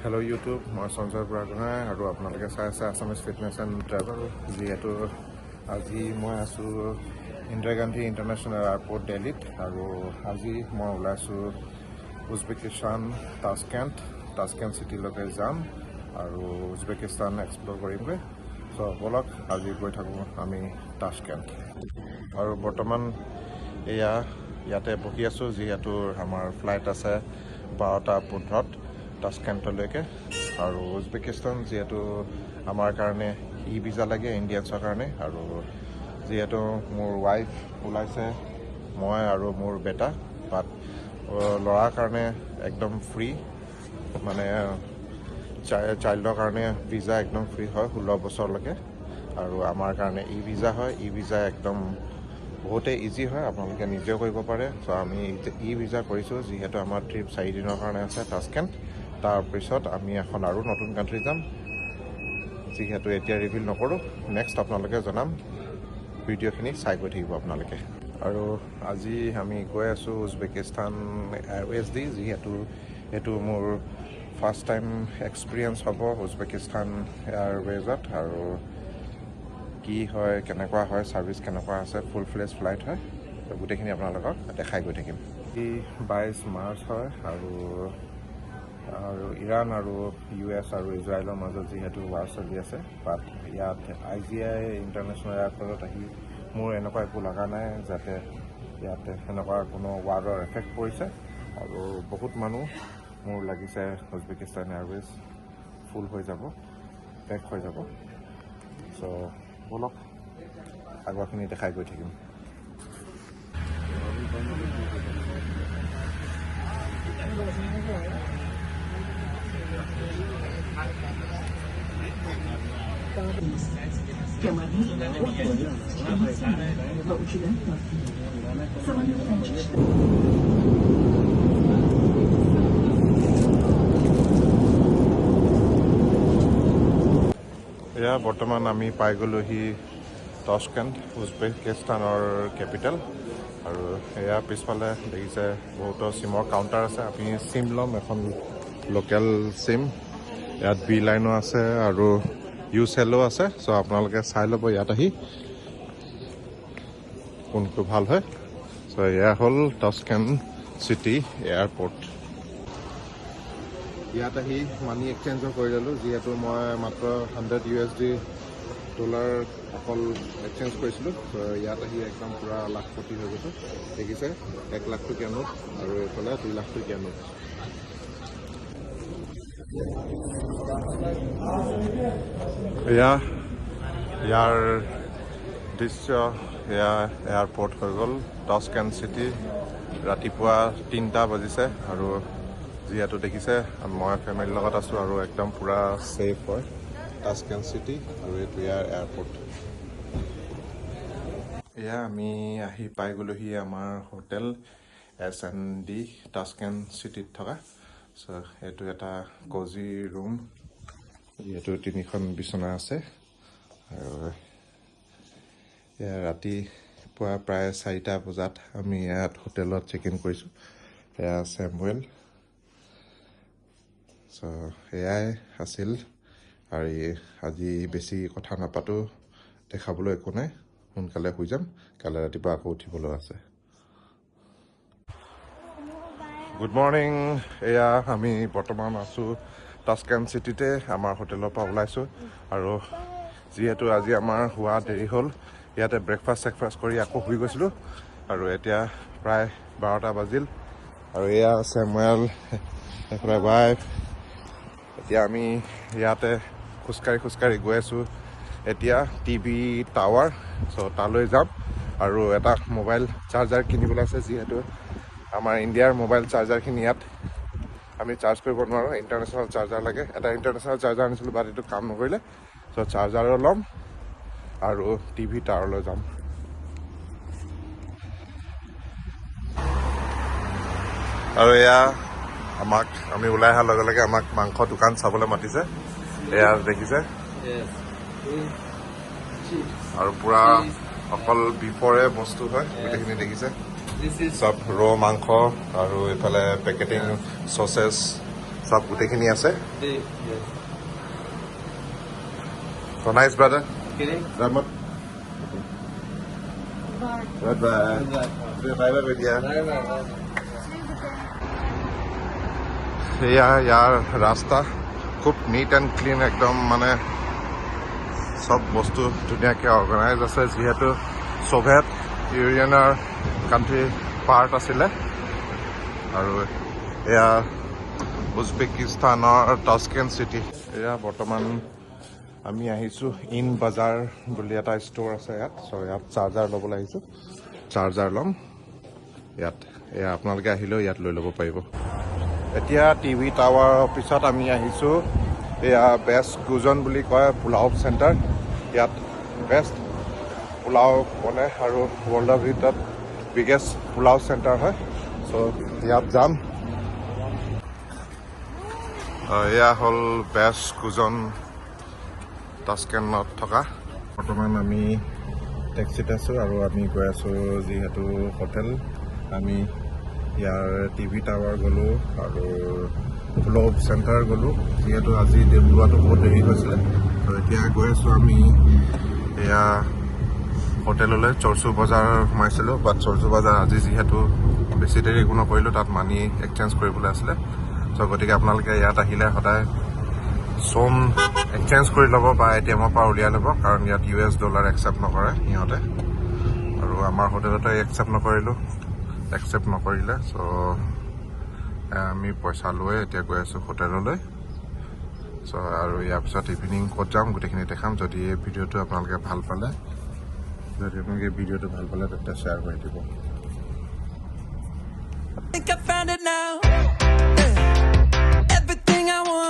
Hello YouTube, মই সঞ্জয় বুঢ়াগোহাঁই আৰু আপোনালোকে চাই আছে আছামিজ ফিটনেছ এণ্ড ট্ৰেভেল। যিহেতু আজি মই আছোঁ ইন্দিৰা গান্ধী ইণ্টাৰনেশ্যনেল এয়াৰপৰ্ট দিল্লীত, আৰু আজি মই ওলাইছোঁ উজবেকিস্তান তাছকেণ্ট চিটিলৈকে যাম আৰু উজবেকিস্তান এক্সপ্ল'ৰ কৰিমগৈ। চ' ব'লক আজি গৈ থাকোঁ আমি তাছকেণ্ট। আৰু বৰ্তমান ইয়াতে বহি আছোঁ, যিহেতু আমাৰ ফ্লাইট আছে 12:15 তাছকেণ্টলৈকে। আৰু উজবেকিস্তান যিহেতু আমাৰ কাৰণে ভিজা লাগে ইণ্ডিয়ানছৰ কাৰণে, আৰু যিহেতু মোৰ ৱাইফ ওলাইছে, মই আৰু মোৰ বেটা, বাট ল'ৰাৰ কাৰণে একদম ফ্ৰী, মানে চাইল্ডৰ কাৰণে ভিজা একদম ফ্ৰী হয় 16 বছৰলৈকে। আৰু আমাৰ কাৰণে ভিজা হয়, ভিজা একদম বহুতেই ইজি হয়, আপোনালোকে নিজেও কৰিব পাৰে। চ' আমি ভিজা কৰিছোঁ, যিহেতু আমাৰ ট্ৰিপ 4 দিনৰ কাৰণে আছে তাছকেণ্ট। তাৰপিছত আমি এখন আৰু নতুন কাণ্ট্ৰি যাম, যিহেতু এতিয়া ৰিভিল নকৰোঁ, নেক্সট আপোনালোকে জনাম। ভিডিঅ'খিনি চাই গৈ থাকিব আপোনালোকে। আৰু আজি আমি গৈ আছোঁ উজবেকিস্তান এয়াৰৱেজ দি, যিহেতু এইটো মোৰ ফাৰ্ষ্ট টাইম এক্সপিৰিয়েঞ্চ হ'ব উজবেকিস্তান এয়াৰৱেজত। আৰু কি হয়, কেনেকুৱা হয়, ছাৰ্ভিচ কেনেকুৱা আছে, ফুল ফ্লেজ ফ্লাইট হয়, গোটেইখিনি আপোনালোকক দেখাই গৈ থাকিম। 22 মাৰ্চ হয়, আৰু ইৰাণ আৰু US আৰু ইজৰাইলৰ মাজত যিহেতু ৱাৰ চলি আছে, বাট ইয়াত IGI ইণ্টাৰনেশ্যনেল এয়াৰপৰ্টত আহি মোৰ এনেকুৱা একো লগা নাই যাতে ইয়াতে এনেকুৱা কোনো ৱাৰৰ এফেক্ট পৰিছে। আৰু বহুত মানুহ মোৰ লাগিছে উজবেকিস্তান এয়াৰৱেজ ফুল হৈ যাব, পেক হৈ যাব। চ' ব'লক আগৰখিনি দেখাই গৈ থাকিম। এয়া বৰ্তমান আমি পাই গ'লোহি তাছকেণ্ট, উজবেকিস্তানৰ কেপিটেল। আৰু এয়া পিছফালে দেখিছে বহুতো চিমৰ কাউণ্টাৰ আছে, আপুনি চিম ল'ম, এখন লোকেল চিম। ইয়াত বি লাইনো আছে আৰু ইউচেলো আছে। চ' আপোনালোকে চাই ল'ব ইয়াত আহি কোনটো ভাল হয়। চ' এয়া হ'ল তাছকেণ্ট চিটি এয়াৰপৰ্ট। ইয়াত আহি মানি এক্সচেঞ্জো কৰি ল'লোঁ, যিহেতু মই মাত্ৰ $100 অকল এক্সচেঞ্জ কৰিছিলোঁ। চ' ইয়াত আহি একদম পূৰা লাখপতি হৈ গৈছোঁ। দেখিছে 1 লাখ টকীয়া নোট আৰু এইফালে 2 লাখ টকীয়া নোট। এয়া ইয়াৰ দৃশ্য, এয়া এয়াৰপৰ্ট হৈ গ'ল তাছকেণ্ট চিটি। ৰাতিপুৱা 3টা বাজিছে, আৰু যিহেতু দেখিছে মই ফেমিলিৰ লগত আছোঁ, আৰু একদম পূৰা ছেফ হয় তাছকেণ্ট চিটি। আৰু এইটো ইয়াৰ এয়াৰপৰ্ট। এয়া আমি আহি পাই গ'লোহি আমাৰ হোটেল S&D তাছকেণ্ট চিটিত থকা। চ' এইটো এটা কজি ৰুম, যিহেতু 3খন বিচনা আছে। আৰু এয়া ৰাতিপুৱা প্ৰায় 4টা বজাত আমি ইয়াত হোটেলত চেক ইন কৰিছোঁ। এয়া চেমুৱেল। চ' এয়াই আছিল, আৰু আজি বেছি কথা নাপাতোঁ, দেখাবলৈ একো নাই, সোনকালে শুই যাম, কাইলৈ ৰাতিপুৱা আকৌ উঠিবলৈ আছে। Good morning. এয়া আমি বৰ্তমান আছোঁ তাছকেণ্ট চিটিতে, আমাৰ হোটেলৰ পৰা ওলাইছোঁ। আৰু যিহেতু আজি আমাৰ হোৱা দেৰি হ'ল, ইয়াতে ব্ৰেকফাষ্ট কৰি আকৌ শুই গৈছিলোঁ, আৰু এতিয়া প্ৰায় 12টা বাজিল। আৰু এয়া চেমুৱেল, এইফালে ৱাইফ। এতিয়া আমি ইয়াতে খোজকাঢ়ি গৈ আছোঁ এতিয়া TV টাৱাৰ। চ' তালৈ যাম, আৰু এটা মোবাইল চাৰ্জাৰ কিনিবলৈ আছে, যিহেতু আমাৰ ইণ্ডিয়াৰ মোবাইল চাৰ্জাৰখিনি ইয়াত আমি চাৰ্জ কৰিব নোৱাৰোঁ, ইণ্টাৰনেশ্যনেল চাৰ্জাৰ লাগে। এটা ইণ্টাৰনেশ্যনেল চাৰ্জাৰ আনিছিলোঁ, বাট এইটো কাম নকৰিলে। চ' চাৰ্জাৰো ল'ম আৰু TV টাৱাৰলৈ যাম। আৰু এয়া আমি ওলাই অহাৰ লগে লগে আমাক মাংস দোকান চাবলৈ মাতিছে। এয়া দেখিছে, আৰু পূৰা অকল বিফৰে বস্তু হয়, গোটেইখিনি দেখিছে। চব ৰ' মাংস, আৰু এইফালে পেকেটিং চচেছ, সব গোটেইখিনি আছে So nice, brother. Rahmat. Bye-bye. Bye-bye, Vidya. এয়া ইয়াৰ ৰাস্তা খুব নিট এণ্ড ক্লিন একদম মানে সব বস্তু ধুনীয়াকৈ অৰ্গেনাইজ আছে যিহেতু ছ'ভিয়েট ইউনিয়নৰ কাণ্ট্ৰি পাৰ্ট আছিলে আৰু এয়া উজবেকিস্তানৰ টাস্কেণ্ট চিটি এয়া বৰ্তমান আমি আহিছোঁ ইন বাজাৰ বুলি এটা ষ্ট'ৰ আছে ইয়াত ইয়াত চাৰ্জাৰ ল'বলৈ আহিছোঁ চাৰ্জাৰ ল'ম ইয়াত এয়া আপোনালোকে আহিলেও ইয়াত লৈ ল'ব পাৰিব এতিয়া টিভি টাৱাৰৰ পিছত আমি আহিছোঁ এয়া বেষ্ট কুজন বুলি কয় পোলাও চেণ্টাৰ ইয়াত বেষ্ট পোলাও বনে আৰু ৱৰ্ল্ডৰ ভিতৰত বিগেষ্ট পোলাও চেণ্টাৰ হয় ইয়াত যাম এয়া হ'ল বেষ্ট কুজন টাস্কেণ্টত থকা বৰ্তমান আমি টেক্সিত আছোঁ আৰু আমি গৈ আছোঁ যিহেতু হোটেল আমি ইয়াৰ টিভি টাৱাৰ গ'লোঁ আৰু গ্ল'ব চেণ্টাৰ গ'লোঁ যিহেতু আজি ওলোৱাটো বহুত দেৰি হৈছিলে এতিয়া গৈ আছোঁ আমি এয়া হোটেললৈ চৰচু বজাৰ সোমাইছিলোঁ বাট চৰচু বজাৰ আজি যিহেতু বেছি দেৰি একো নকৰিলোঁ তাত মানি এক্সচেঞ্জ কৰিবলৈ আছিলে গতিকে আপোনালোকে ইয়াত আহিলে সদায় চোন এক্সচেঞ্জ কৰি ল'ব বা ATMৰ পৰা উলিয়াই ল'ব কাৰণ ইয়াত US ডলাৰ একচেপ্ট নকৰে সিহঁতে আৰু আমাৰ হোটেলতে একচেপ্ট নকৰিলে আমি পইচা লৈ এতিয়া গৈ আছোঁ হোটেললৈ আৰু ইয়াৰ পিছত ইভিনিং ক'ত যাম গোটেইখিনি দেখাম যদি এই ভিডিঅ'টো আপোনালোকে ভাল পালে তেতিয়া শ্বেয়াৰ কৰি দিব I think I found it now. Everything I want.